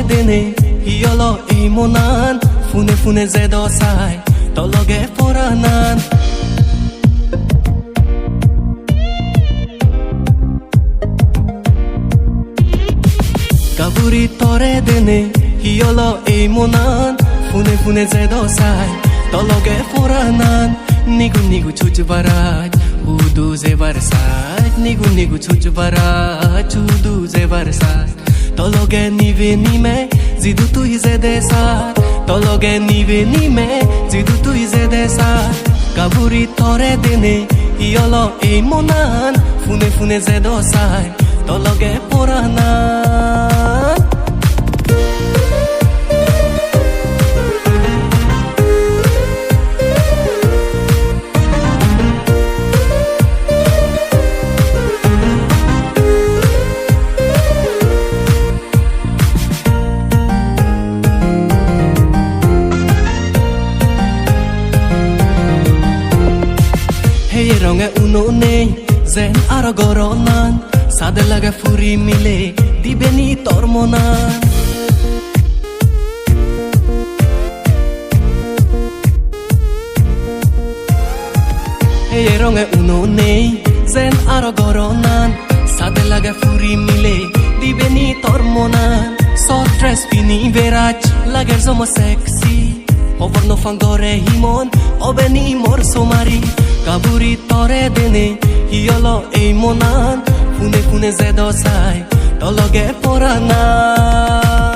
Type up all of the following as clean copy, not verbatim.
dene hiolo emonan fune fune zedo sai tologe poranan kaburi tore dene hiolo emonan fune fune zedo sai tologe poranan nigu nigu chuchu baraj udu zebar sai nigu nigu chuchu baraj udu zebar sai tologe nive nime zidu tu izede sai tologe nive nime zidu tu izede sai kaburi tore dene hiolo emonan fune fune zedo sai tologe poranan Ronge uno nei zen aro goronan sade laga furi mile dibeni tormonan ronge uno nei zen aro goronan sade laga furi mile dibeni tormonan soft dress pini verach lager zomo sexy Oporno fangore himon obeni mor somari kaburi tore dene hiolo emonan fune fune zedo sai tologe poranan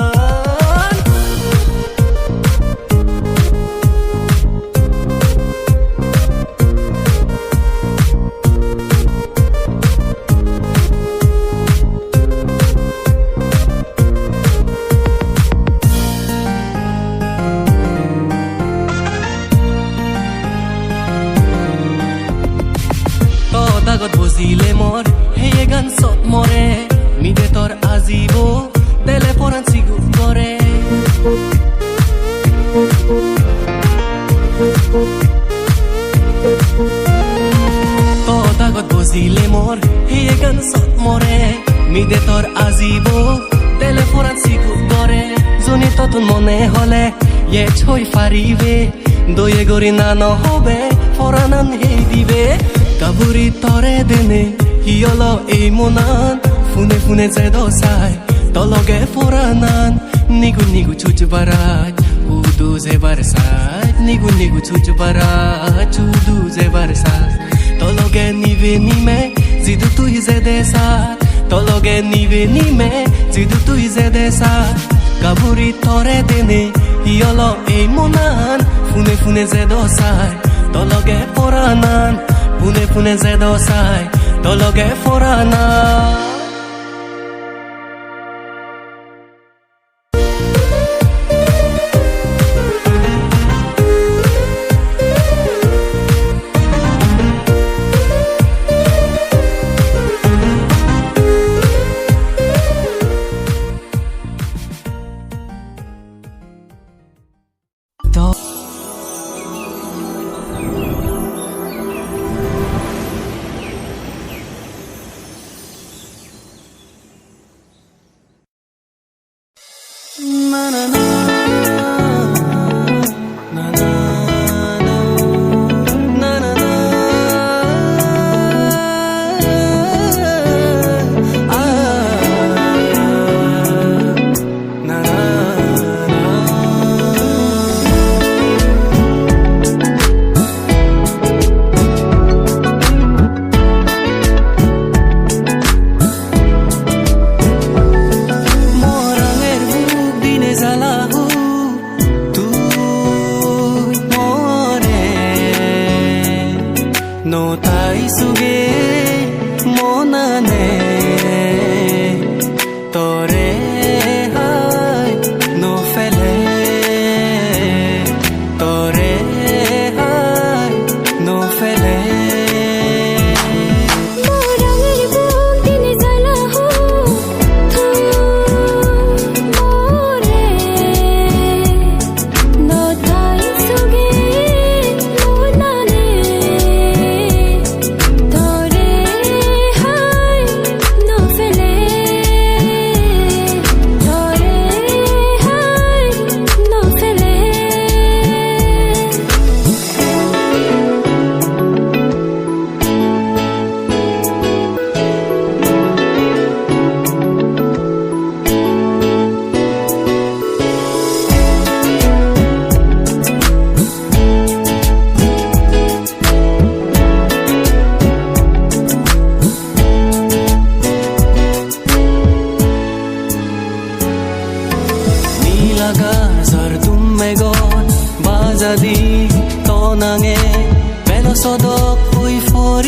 dagot bozile mor heye gan sot more mide tor azibo dele poran sigu gore to dagot bozile mor heye gan sot more mide tor azibo dele poran sigu gore zoni totun mone hole ye choi faribe doye gori nano hobe poranan hei dibe kaburi tore dene hiolo emonan fune fune zedo sai tologe poranan nigu nigu chuchu baraj udu zebar sai nigu nigu chuchu baraj udu zebar sai tologe nive nime zidu tu izede sai tologe nive nime zidu tu izede sai kaburi tore dene hiolo emonan fune fune zedo sai tologe poranan Fune fune zedo sai tologe poranan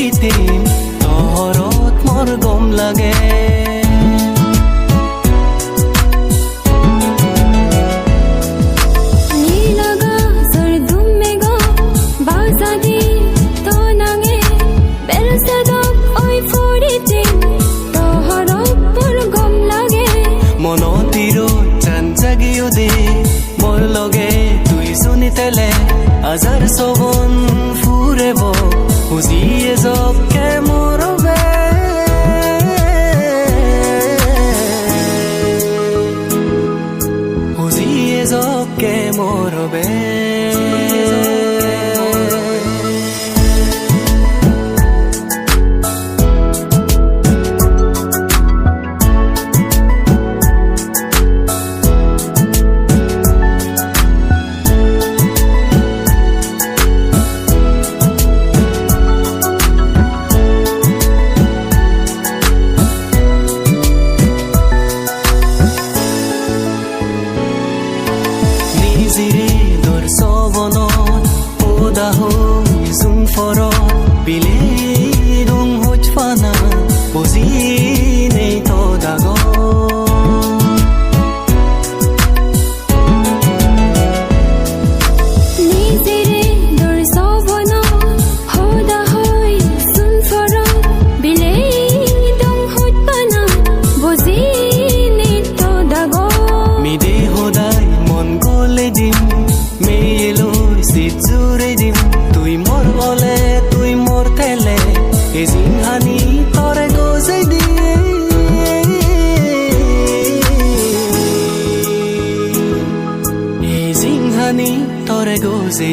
ফুৰিটিম তহৰত মোৰ গম লাগে মনতিৰো চান জাগিও দে মোৰ লগে তুই শুনিতেলে আজাৰ সবন ফুৰেব বুজিয়ে জকে মৰবে বুজিয়ে জকে মৰবে জিৰে দৰ সবনত ওদা হৈ জুন ফৰত বিলে ৰং হৈ ফানা বুজি নেই তো দাগ জিংহানি তৰে গজে দিয়ে জিংহানি তৰে গজে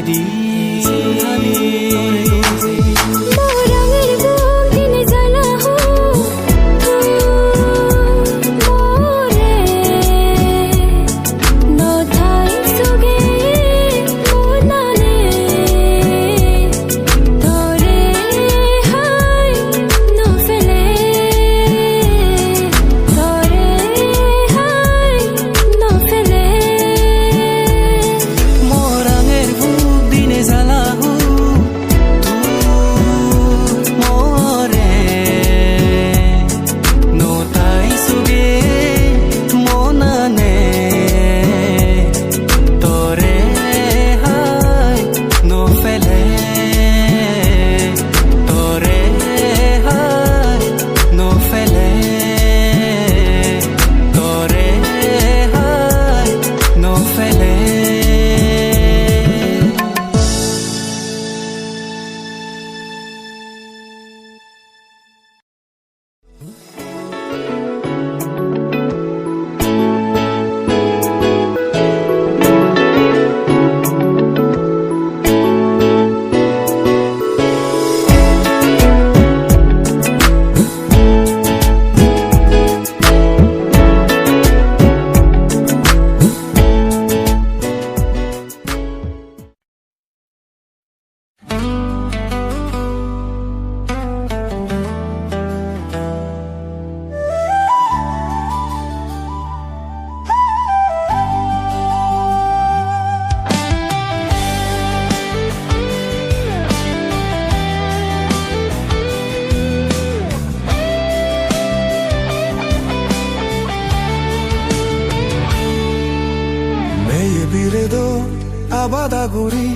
আবাদাগুড়ি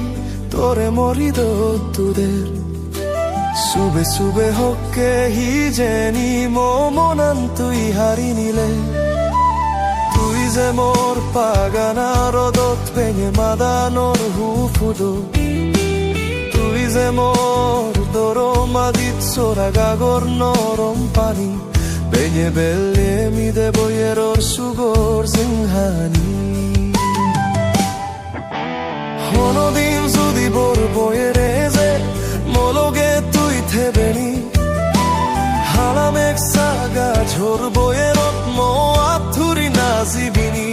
তোরে মরিদ তুদের সুবে সুবে হকে হি জেনি মনান তুই হারি নিলে তুই যে মোর পাগানা রদত ভেঙে মাদানোর হুফুদো তুই যে মোর দরমাদিত সোরা গাগর নরম পানি ভেঙে বেলে মিদে বইয়ের সুগর সিংহানি কোনদিন যদি বোর বইয়েরে যে মলগে তুই থেবেনি হালাম এক সাগা ঝোর বইয়েরত মাথুরি নাজিবিনি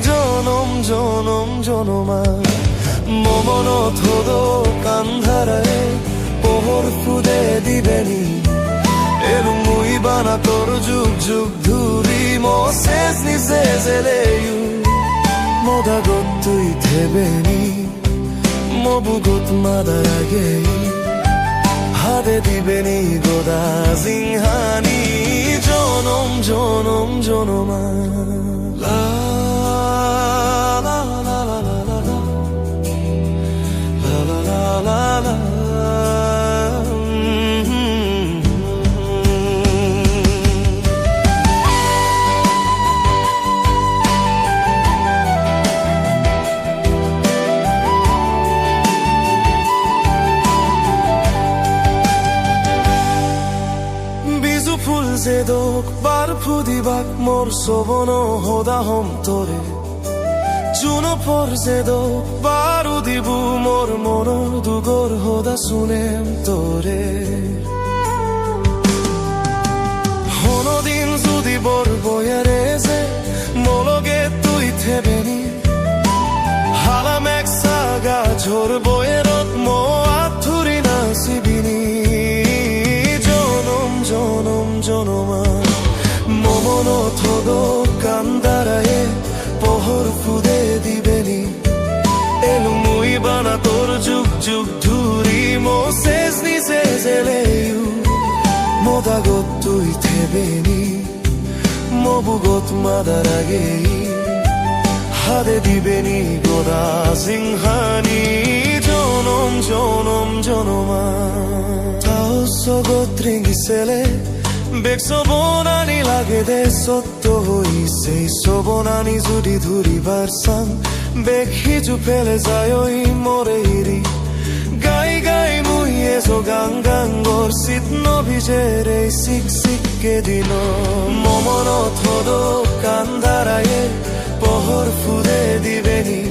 জনম জনম জনমা মমনত হদ কান্ধারে পোহর ফুদে দিবেনি এবং মুই বানা তোর যুগ যুগ ধুরি মসেজ নিসে জেলেয়ু 모다got তুই থেবেনি মবুgot মাদারাগে হার হাতে দিবেনি গোদা জিংহানি জনম জনম জনমা লা লা লা লা লা লা লা লা লা লা লা ফুল যে দোক বার ফুদিবাক মোর শোভন হোদা হম তোরে জুনো পর যে দোক বারু দিবু মোর মনৰ দুগর হোদা শুনেম তোরে হনদিন যদি বর বয়ারে যে মলগে তুই থেবেনি হালাম এক সাগা ঝোর বয়েরত মো আথুরি নাচিবিনি জনম জনমা মমন থদ কান্দারায়ে পহর ফুদে দিবেনি এলু মুই বানা তোর যুগ যুগ ধুরি মো শেষ নিচে জেলেয়ু মোদাগত তুই থেবেনি মবুগত মাদার আগেই হাতে দিবেনি গোদা সিংহানি জনম জনম জনমা গোত্রিঙ্গিছেলে বেগ সবনানি লাগে দে সত্য হইছে সবনানি যদি ধরিবার চাম বেগ সিজু ফেলে যায় ওই মরে হিরি গাই গাই মুই এসো গাং গাঙ্গর শীত নভিজেরে শিক শিককে দিল মমন থদ কান্দারায়ে পহর ফুদে দিবেনি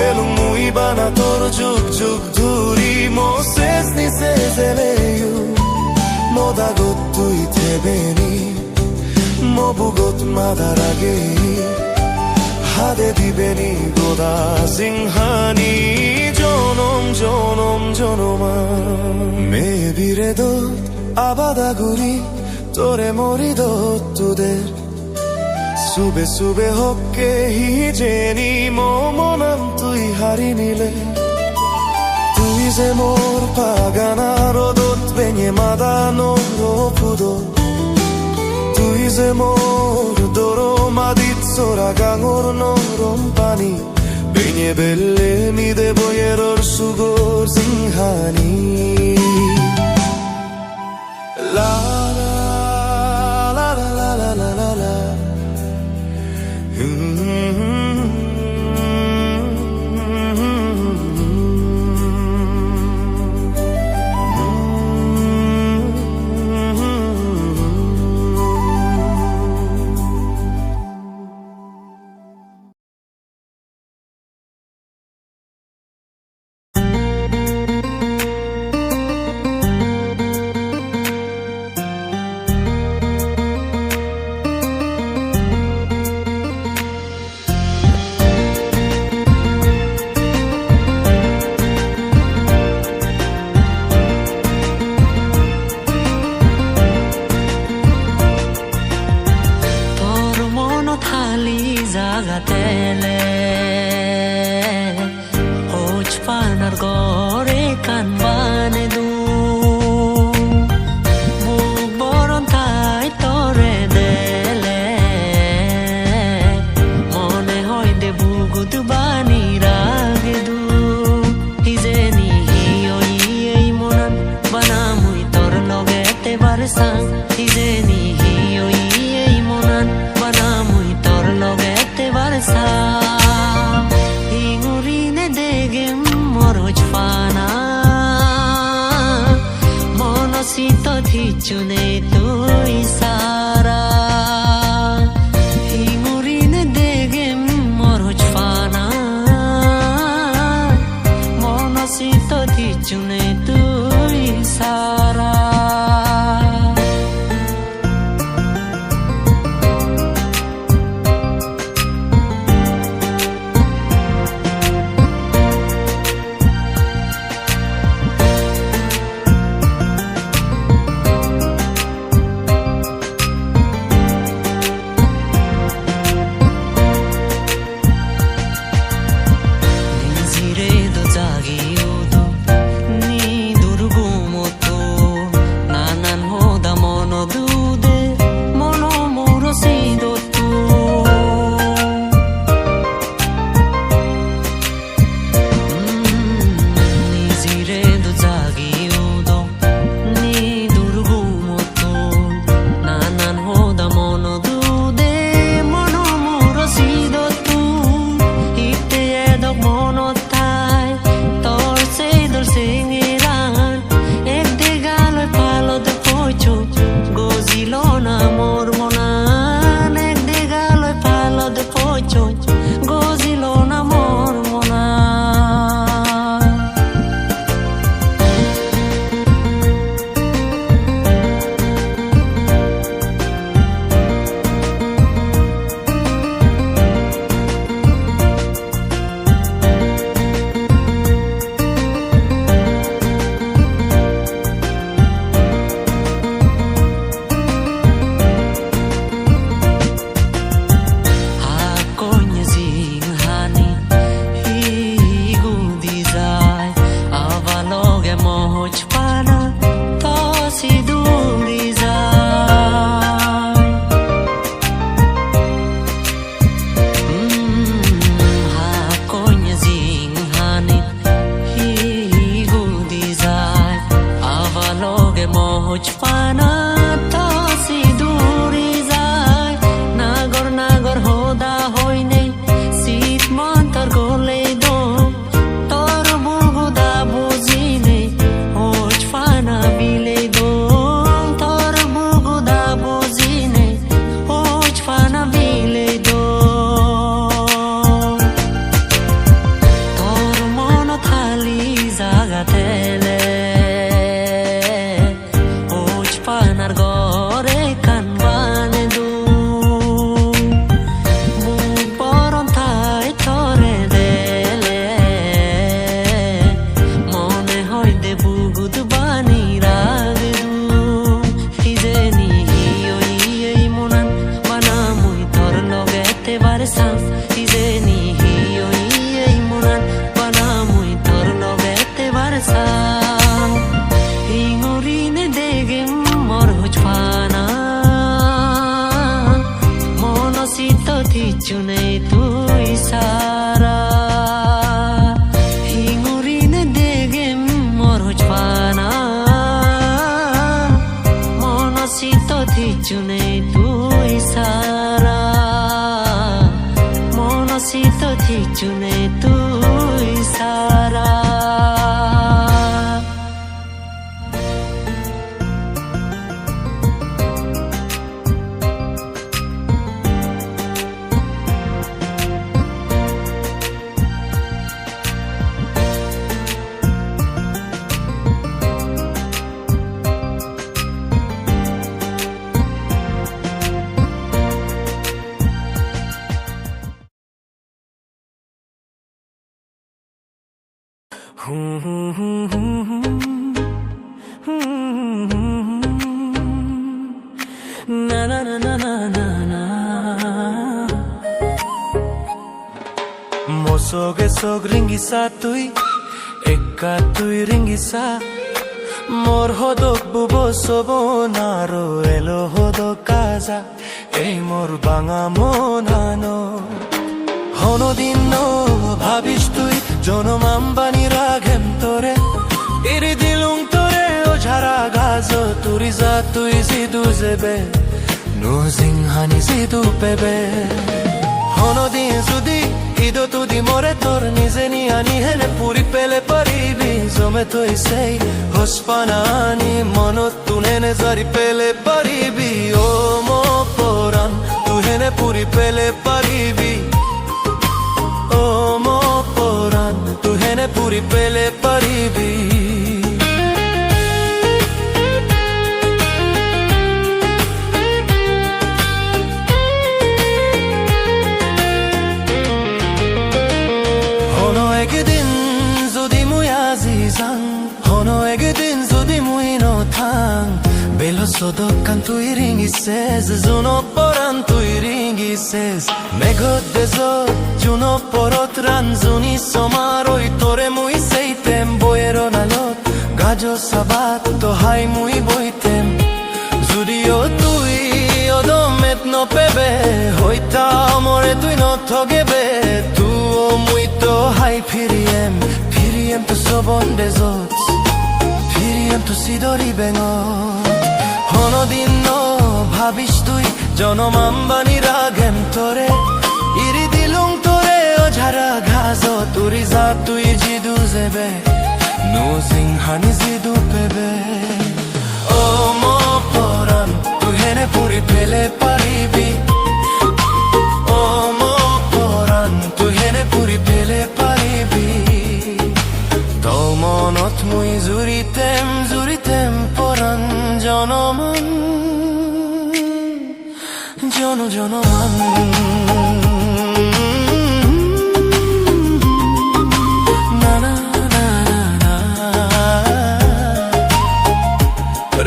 এলু মুই বানা তোর যুগ যুগ ধুরি মো শেষ নিচে জেলেয়ু মোদাগত তুই থেবেনি মবুগত মাদার আগেই হাতে দিবেনি গোদা সিংহানি জনম জনম জনমা মে বিরে দোত আবাদাগুড়ি তোরে মরি দোত তুদের সুবে সুবে হকে হি জেনি মমনাম তুই হারি নিলে তুই যে মোর পাগানা রোদত বেঙে মাদানো ফুদো তুই যে মোর দরো মাদিত সোরা গাঙর নরম পানি বেঙে বেললে মিদে বয়েরর সুগর সিংহানি লা লা লা লা লা লা লা লা জাগাতেলে হোজ পানার গড়ে কানবানে দু বুক বরণ তাই তরে দেলে মনে হয় দে বুগুত বানি রাগে দু হিজেনি হিয়ই এই মনান বানামুই তোর লগেতে বারসাং হিজেনি হিয়ই এই মনান বানামুই তোর লগেতে বারসা হিঙুরিনে দেগেম মরজ ফানা মনসিত ধিচুনে তুই সারা হিঙুরিনে দেগেম মরজ ফানা মনসিত ধিচুনে তুই সারা de mohoj pana to si duri যায় nagor nagor hoda hoine sit montor gole do tor buguda buzine hoj pana bile do tor buguda buzine hoj pana bile do tor mono khali jagatele panar gore kanvane du buporon thai tore dele mone hoy de bugud bani rage du hijeni oi ei monan bana mui tor logete barsam hijeni oi ei monan bana mui tor logete barsam ingorine degem morhoj pana monosito thichune tui sara hingurine degem morhoj pana monosito thichune tui sara monosito thichune tui sara Na na na na na na na Mosoge sog ringisa tui ekka tui ringisa mor hodok bubo sobo naro elo hodok kaza ei mor banga monano hono dinno bhabish tui jonom ambani ragem tore iri dilung tore o jhara gazo turi za tui zidu zebe no zinghani zidu pebe hono din zudi ido tu di more tor nizeni ani hele puri pele paribi zome toi sei hospanani mono tu nene zari pele paribi o mo poran tu hene puri pele paribi o mo poran tu hene puri pele paribi hono egedin zodi mui no thang belo sodokan tu ringi ses zuno poran tu ringi ses megod dezo juno porot ranzuni somaroi tore mui seitem boero nalot gajo sabat to hai mui boitem zudio tui odomet no pebe hoita more tui no thogebe tu mui to hai firiem to sobon dezot firiem to sidori bengot hono dinno bhabish tui jonom ambani ragem tore iri dilung tore o jhara ghazo turi za tui jidu zebe no zinghani zidu pebe o mo poran tu hene puri pele paribi o mo poran tu hene puri pele paribi monot mui zuritem poran jonoman jonoman na na na na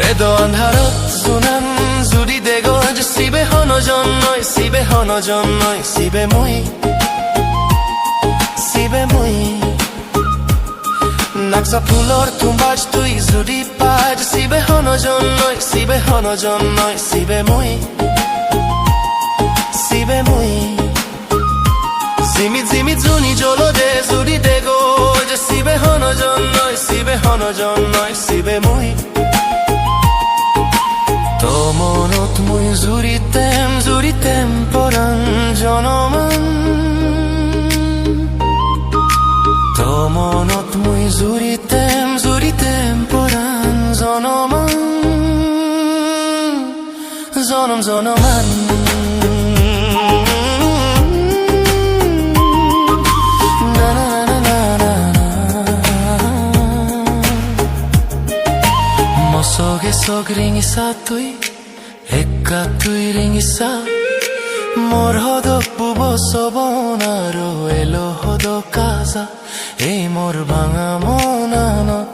redo andharot zunan zuri dego je sibe hono jonnoi sibe mui naksa pulor tumbaj tui zuri paj sibe hono jonnoi sibe mui zimi zuni jolo de zuri dego je sibe hono jonnoi sibe mui জনম জনমান Mosog ringisa tui Ekka tui ringisa Mor hodok bubo sobonaru Elo hodok kaza Ei mor bhanga monanot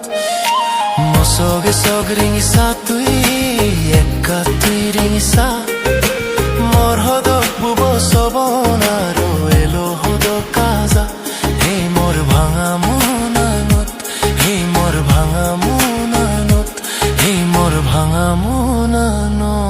Mosog ringisa tui Ekka tui ringisa Mor hodok bubo sobonaru Elo hodok kaza Ei mor bhanga monanot Ei mor bhanga monanot Ei mor bhanga monanot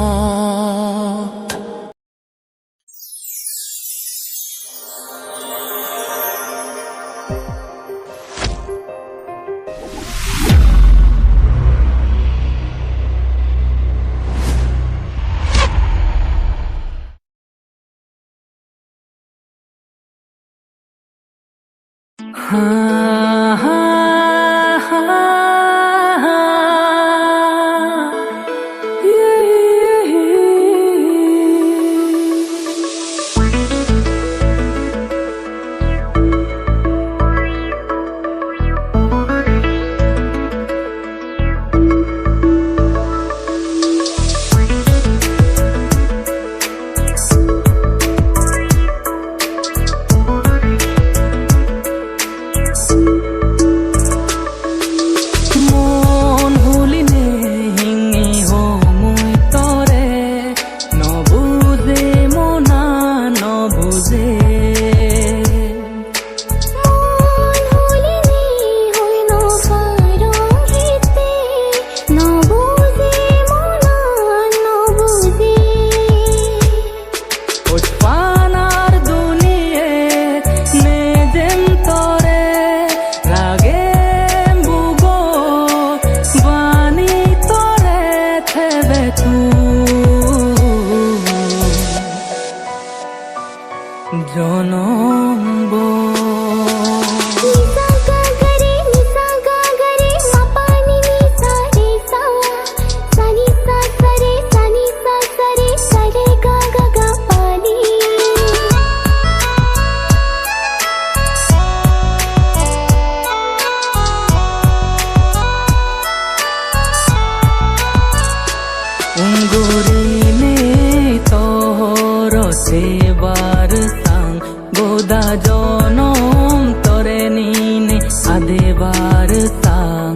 সেবার সাং গোদা জনম তরে নিনে আদেবার সাং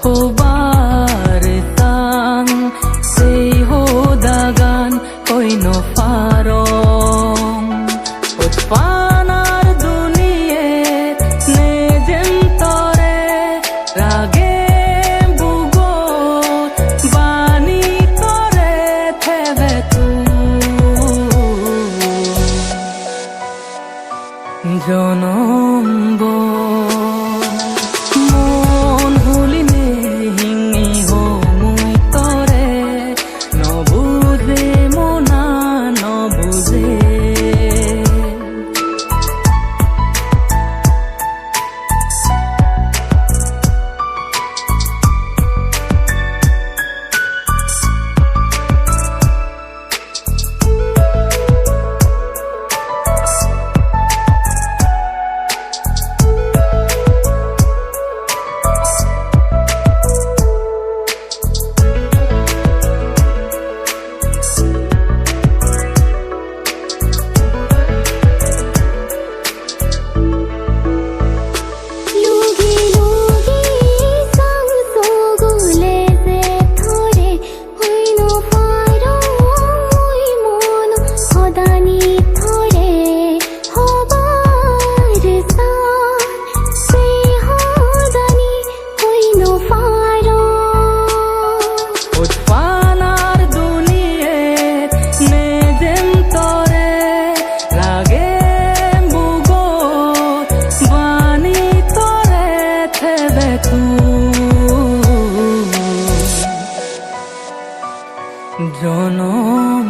hover সাং সেই হোদা গান coin ফারং উৎপানার দুনিয়ে নে যেন তরে রাগে বুগো বাণী তরে থেবে জনম মন হুলিনে হিঙি হো মুই তরে নবুজে মনা নবুজে জনম